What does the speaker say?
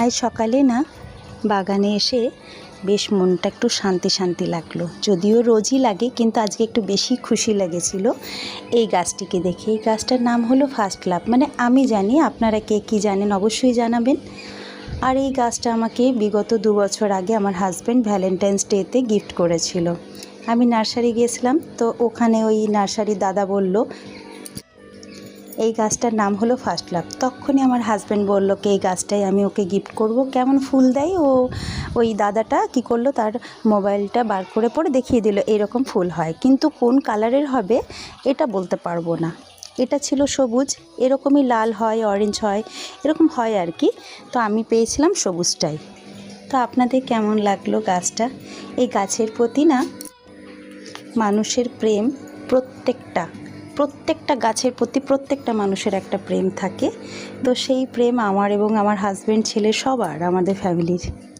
আজ সকালে না বাগানে এসে বেশ মনটা একটু শান্তি শান্তি লাগলো। যদিও রোজই লাগে, কিন্তু আজকে একটু বেশি খুশি লেগেছিল এই গাছটিকে দেখে। এই গাছটার নাম হলো ফার্স্ট লাভ। মানে আমি জানি, আপনারা কে কী জানেন অবশ্যই জানাবেন। আর এই গাছটা আমাকে বিগত 2 বছর আগে আমার হাজব্যান্ড ভ্যালেন্টাইন্স ডেতে গিফট করেছিল। আমি নার্সারি গিয়েছিলাম, তো ওখানে ওই নার্সারির দাদা বলল এই গাছটার নাম হলো ফার্স্ট লাভ। তখনই আমার হাজব্যান্ড বলল কি এই গাছটাই আমি ওকে গিফট করব। কেমন ফুল দেয় ও, ওই দাদাটা কি করলো, তার মোবাইলটা বার করে পরে দেখিয়ে দিল এরকম ফুল হয়, কিন্তু কোন কালারের হবে এটা বলতে পারবো না। এটা ছিল সবুজ, এরকমই লাল হয়, অরেঞ্জ হয়, এরকম হয় আর কি। তো আমি পেয়েছিলাম সবুজটাই। তো আপনাদের কেমন লাগলো গাছটা? এই গাছের প্রতি না মানুষের প্রেম, প্রত্যেকটা গাছের প্রতি প্রত্যেকটা মানুষের একটা প্রেম থাকে। তো সেই প্রেম আমার এবং আমার হাজব্যান্ড, ছেলে, সবার, আমাদের ফ্যামিলির।